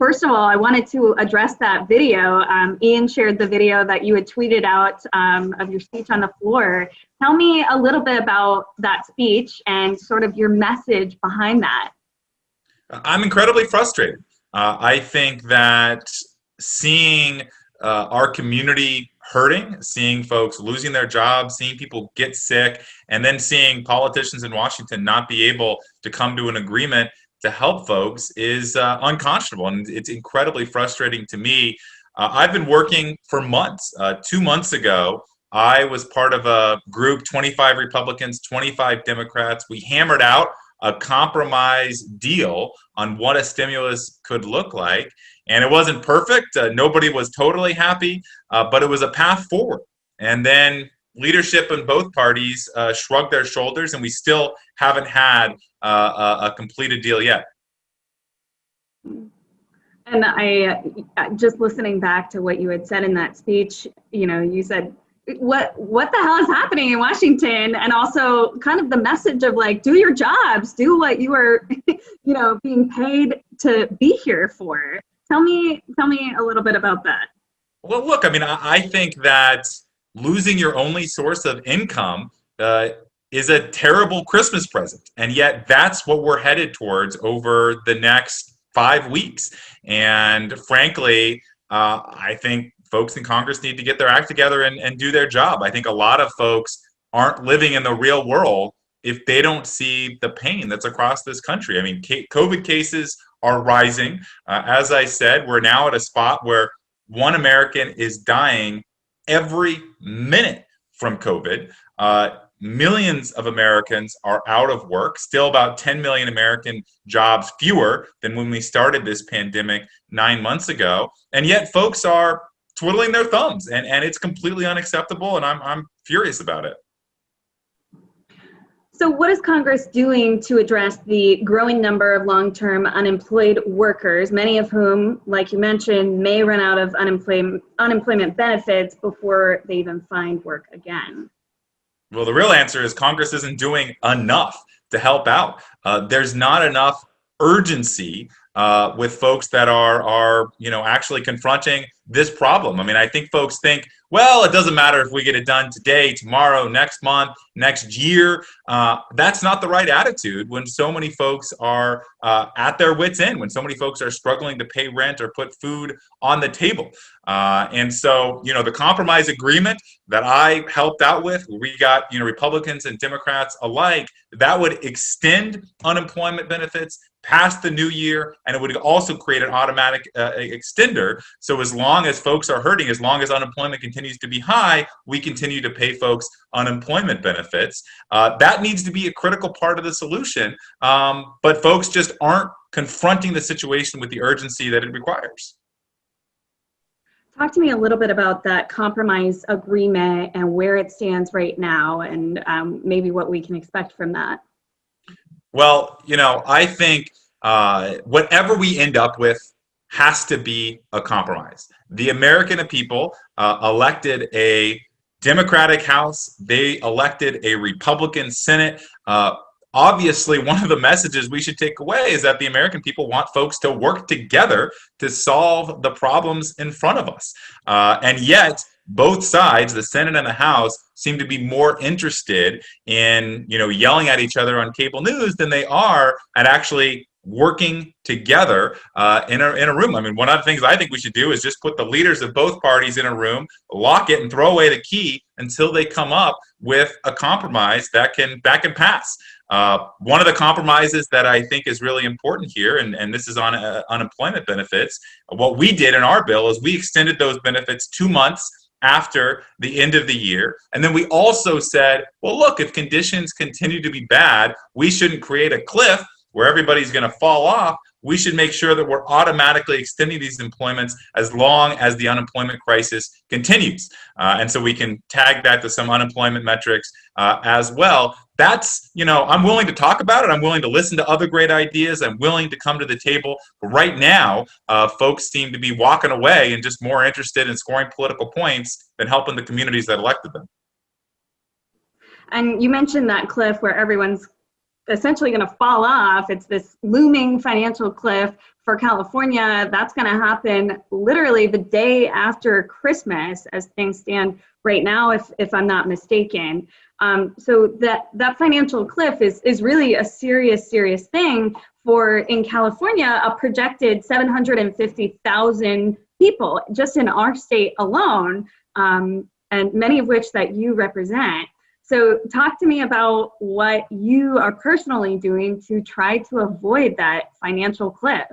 first of all, I wanted to address that video. Ian shared the video that you had tweeted out of your speech on the floor. Tell me a little bit about that speech and sort of your message behind that. I'm incredibly frustrated. I think that seeing our community hurting, seeing folks losing their jobs, seeing people get sick, and then seeing politicians in Washington not be able to come to an agreement to help folks is unconscionable, and it's incredibly frustrating to me. I've been working for months. 2 months ago, I was part of a group, 25 Republicans, 25 Democrats. We hammered out a compromise deal on what a stimulus could look like. And it wasn't perfect. Nobody was totally happy, but it was a path forward. And then leadership in both parties shrugged their shoulders, and we still haven't had a completed deal yet. And I, just listening back to what you had said in that speech, you said, what the hell is happening in Washington? And also kind of the message of like, do your jobs, do what you are, being paid to be here for. Tell me a little bit about that. Well, look, I think that losing your only source of income is a terrible Christmas present. And yet that's what we're headed towards over the next 5 weeks. And frankly, I think folks in Congress need to get their act together and do their job. I think a lot of folks aren't living in the real world if they don't see the pain that's across this country. COVID cases are rising. As I said, we're now at a spot where one American is dying every minute from COVID. Millions of Americans are out of work, still about 10 million American jobs fewer than when we started this pandemic 9 months ago. And yet folks are twiddling their thumbs, and it's completely unacceptable, and I'm furious about it. So what is Congress doing to address the growing number of long-term unemployed workers, many of whom, like you mentioned, may run out of unemployment benefits before they even find work again? Well, the real answer is Congress isn't doing enough to help out. There's not enough urgency with folks that are actually confronting this problem. I think folks think, well, it doesn't matter if we get it done today, tomorrow, next month, next year. That's not the right attitude when so many folks are at their wits' end, when so many folks are struggling to pay rent or put food on the table. And so, the compromise agreement that I helped out with, we got, Republicans and Democrats alike, that would extend unemployment benefits past the new year, and it would also create an automatic extender. So as long as folks are hurting, as long as unemployment continues to be high, we continue to pay folks unemployment benefits. That needs to be a critical part of the solution, but folks just aren't confronting the situation with the urgency that it requires. Talk to me a little bit about that compromise agreement and where it stands right now, and maybe what we can expect from that. Well, I think whatever we end up with has to be a compromise. The American people elected a Democratic House. They elected a Republican Senate. Obviously, one of the messages we should take away is that the American people want folks to work together to solve the problems in front of us. And yet, both sides, the Senate and the House, seem to be more interested in, yelling at each other on cable news than they are at actually working together in a room. One of the things I think we should do is just put the leaders of both parties in a room, lock it, and throw away the key until they come up with a compromise that can pass. One of the compromises that I think is really important here, and this is on unemployment benefits, what we did in our bill is we extended those benefits 2 months after the end of the year. And then we also said, well, look, if conditions continue to be bad, we shouldn't create a cliff where everybody's going to fall off. We should make sure that we're automatically extending these employments as long as the unemployment crisis continues. And so we can tag that to some unemployment metrics as well. That's, I'm willing to talk about it. I'm willing to listen to other great ideas. I'm willing to come to the table. But right now, folks seem to be walking away and just more interested in scoring political points than helping the communities that elected them. And you mentioned that cliff where everyone's essentially going to fall off. It's this looming financial cliff for California. That's going to happen literally the day after Christmas, as things stand right now, if I'm not mistaken. So that financial cliff is really a serious thing for, in California, a projected 750,000 people just in our state alone, and many of which that you represent. So talk to me about what you are personally doing to try to avoid that financial cliff.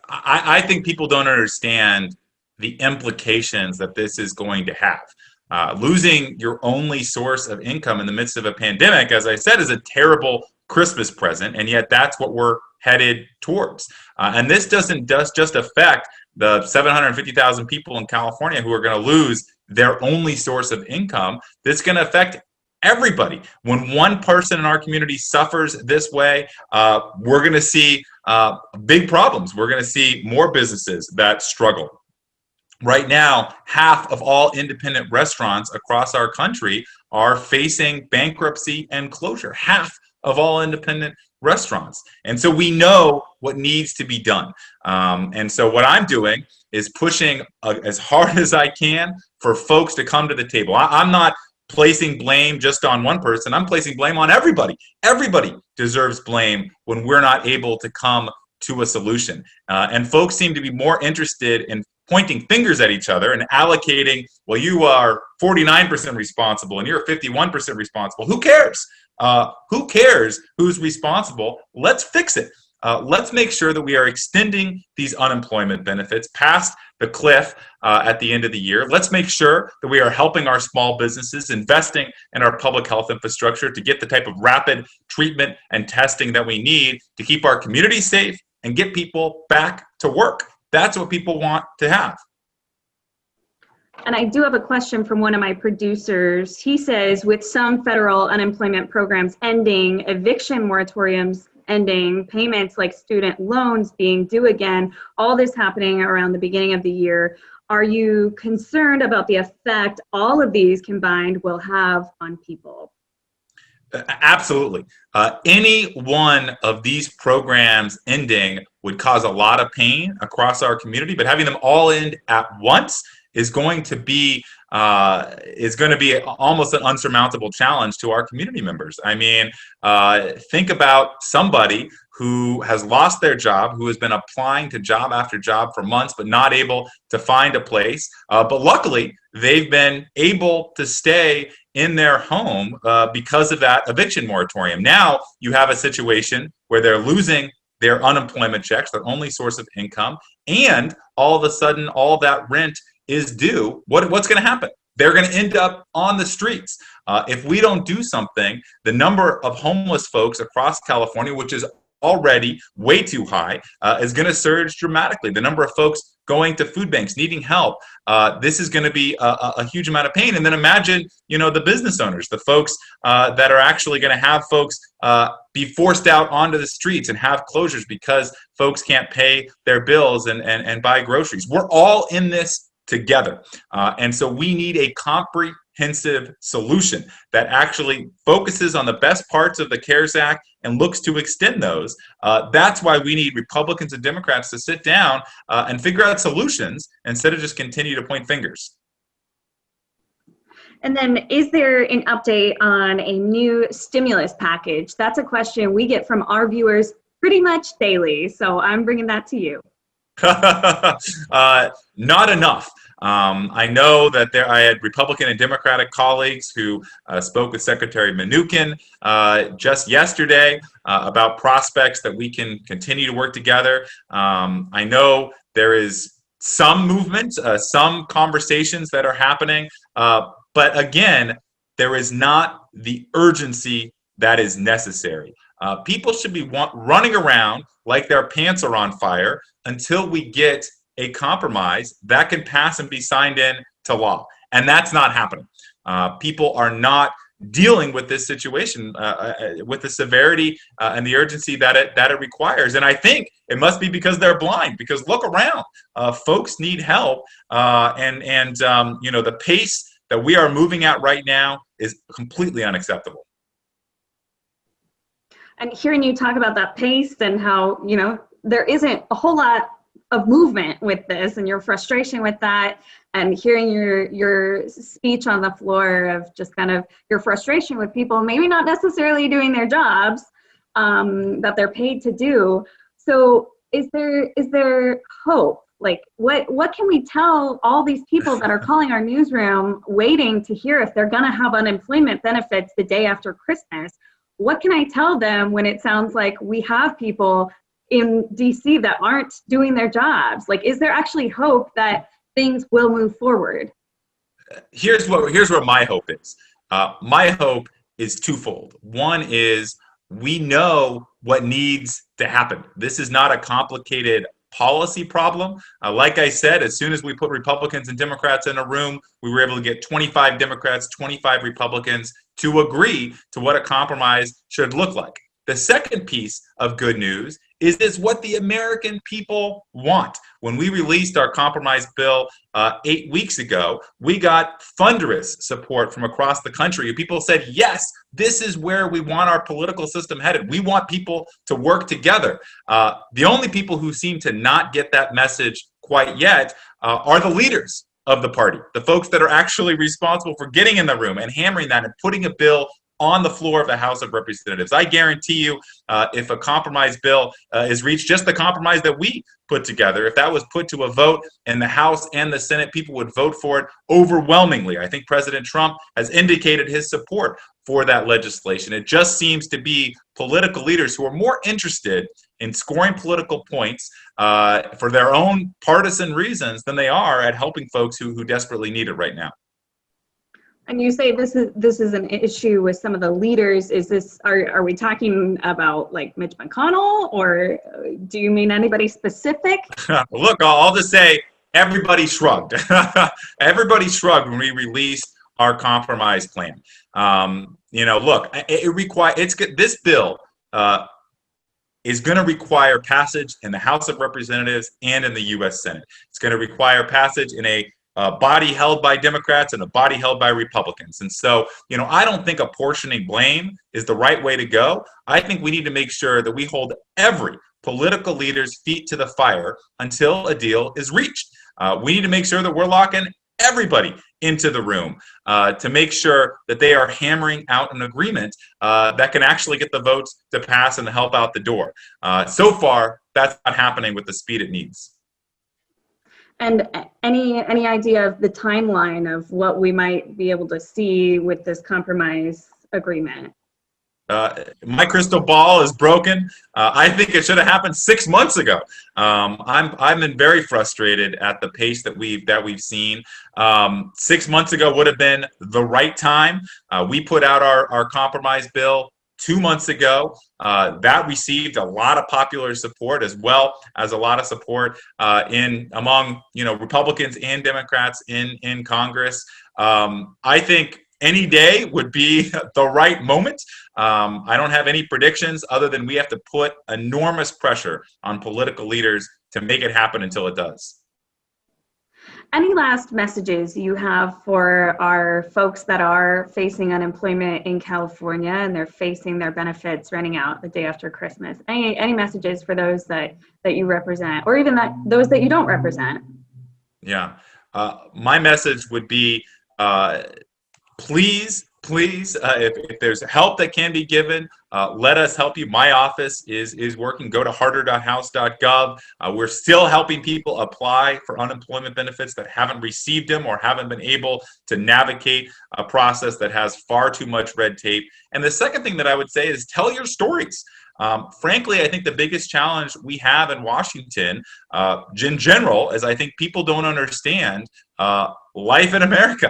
I think people don't understand the implications that this is going to have. Losing your only source of income in the midst of a pandemic, as I said, is a terrible Christmas present, and yet that's what we're headed towards. And this doesn't just affect the 750,000 people in California who are going to lose their only source of income. This is going to affect everybody. When one person in our community suffers this way, we're going to see big problems. We're going to see more businesses that struggle. Right now, half of all independent restaurants across our country are facing bankruptcy and closure. Half of all independent restaurants. And so we know what needs to be done. And so what I'm doing is pushing as hard as I can for folks to come to the table. I'm not placing blame just on one person. I'm placing blame on everybody. Everybody deserves blame when we're not able to come to a solution. And folks seem to be more interested in pointing fingers at each other and allocating, well, you are 49% responsible and you're 51% responsible. Who cares? Who cares who's responsible? Let's fix it. Let's make sure that we are extending these unemployment benefits past the cliff at the end of the year. Let's make sure that we are helping our small businesses, investing in our public health infrastructure to get the type of rapid treatment and testing that we need to keep our communities safe and get people back to work. That's what people want to have. And I do have a question from one of my producers. He says, with some federal unemployment programs ending, eviction moratoriums ending, payments like student loans being due again, all this happening around the beginning of the year, are you concerned about the effect all of these combined will have on people? Absolutely. Any one of these programs ending would cause a lot of pain across our community, but having them all end at once is going to be almost an unsurmountable challenge to our community members. I mean, think about somebody who has lost their job, who has been applying to job after job for months, but not able to find a place. But luckily, they've been able to stay in their home because of that eviction moratorium. Now you have a situation where they're losing their unemployment checks, their only source of income, and all of a sudden, all of that rent is due. What's going to happen? They're going to end up on the streets. If we don't do something, the number of homeless folks across California, which is already way too high, is going to surge dramatically. The number of folks going to food banks, needing help, this is going to be a huge amount of pain. And then imagine, the business owners, the folks that are actually going to have folks be forced out onto the streets and have closures because folks can't pay their bills and buy groceries. We're all in this together. And so we need a comprehensive solution that actually focuses on the best parts of the CARES Act and looks to extend those. That's why we need Republicans and Democrats to sit down and figure out solutions instead of just continue to point fingers. And then, is there an update on a new stimulus package? That's a question we get from our viewers pretty much daily. So I'm bringing that to you. Not enough. I know that I had Republican and Democratic colleagues who spoke with Secretary Mnuchin just yesterday about prospects that we can continue to work together. I know there is some movement, some conversations that are happening, but again, there is not the urgency that is necessary. People should be running around like their pants are on fire until we get a compromise that can pass and be signed in to law. And that's not happening. People are not dealing with this situation with the severity and the urgency that it requires. And I think it must be because they're blind, because look around. Folks need help. The pace that we are moving at right now is completely unacceptable. And hearing you talk about that pace and how, there isn't a whole lot of movement with this and your frustration with that, and hearing your speech on the floor of just kind of your frustration with people maybe not necessarily doing their jobs that they're paid to do. So is there hope? Like, what can we tell all these people that are calling our newsroom waiting to hear if they're going to have unemployment benefits the day after Christmas? What can I tell them when it sounds like we have people in DC that aren't doing their jobs? Like, is there actually hope that things will move forward? Here's where my hope is. My hope is twofold. One is we know what needs to happen. This is not a complicated policy problem. Like I said, as soon as we put Republicans and Democrats in a room, we were able to get 25 Democrats, 25 Republicans to agree to what a compromise should look like. The second piece of good news is what the American people want. When we released our compromise bill 8 weeks ago, we got thunderous support from across the country. People said, yes, this is where we want our political system headed. We want people to work together. The only people who seem to not get that message quite yet are the leaders of the party, the folks that are actually responsible for getting in the room and hammering that and putting a bill on the floor of the House of Representatives. I guarantee you, if a compromise bill is reached, just the compromise that we put together, if that was put to a vote in the House and the Senate, people would vote for it overwhelmingly. I think President Trump has indicated his support for that legislation. It just seems to be political leaders who are more interested in scoring political points for their own partisan reasons than they are at helping folks who desperately need it right now. And you say this is an issue with some of the leaders. Are we talking about like Mitch McConnell, or do you mean anybody specific? Look, I'll just say everybody shrugged. Everybody shrugged when we released our compromise plan. Look, this bill is going to require passage in the House of Representatives and in the U.S. Senate. It's going to require passage in a body held by Democrats and a body held by Republicans. And so, I don't think apportioning blame is the right way to go. I think we need to make sure that we hold every political leader's feet to the fire until a deal is reached. We need to make sure that we're locking everybody into the room to make sure that they are hammering out an agreement that can actually get the votes to pass and to help out the door. So far, that's not happening with the speed it needs. And any idea of the timeline of what we might be able to see with this compromise agreement? My crystal ball is broken. I think it should have happened 6 months ago. I've been very frustrated at the pace that we've seen. 6 months ago would have been the right time. We put out our compromise bill 2 months ago. That received a lot of popular support, as well as a lot of support among Republicans and Democrats in Congress. I think any day would be the right moment. I don't have any predictions other than we have to put enormous pressure on political leaders to make it happen until it does. Any last messages you have for our folks that are facing unemployment in California and they're facing their benefits running out the day after Christmas? Any messages for those that you represent, or even those that you don't represent? Yeah, my message would be, please, if there's help that can be given, let us help you. My office is working. Go to harder.house.gov. We're still helping people apply for unemployment benefits that haven't received them or haven't been able to navigate a process that has far too much red tape. And the second thing that I would say is tell your stories. Frankly, I think the biggest challenge we have in Washington, in general, is I think people don't understand life in America.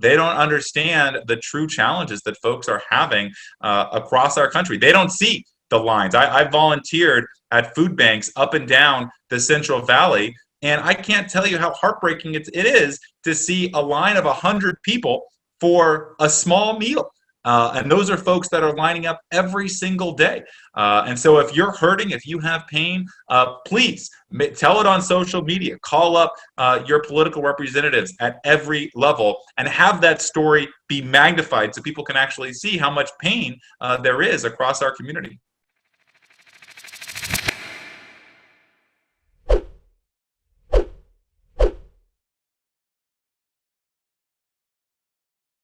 They don't understand the true challenges that folks are having across our country. They don't see the lines. I volunteered at food banks up and down the Central Valley, and I can't tell you how heartbreaking it is to see a line of 100 people for a small meal. And those are folks that are lining up every single day. And so if you're hurting, if you have pain, please tell it on social media. Call up your political representatives at every level and have that story be magnified so people can actually see how much pain there is across our community.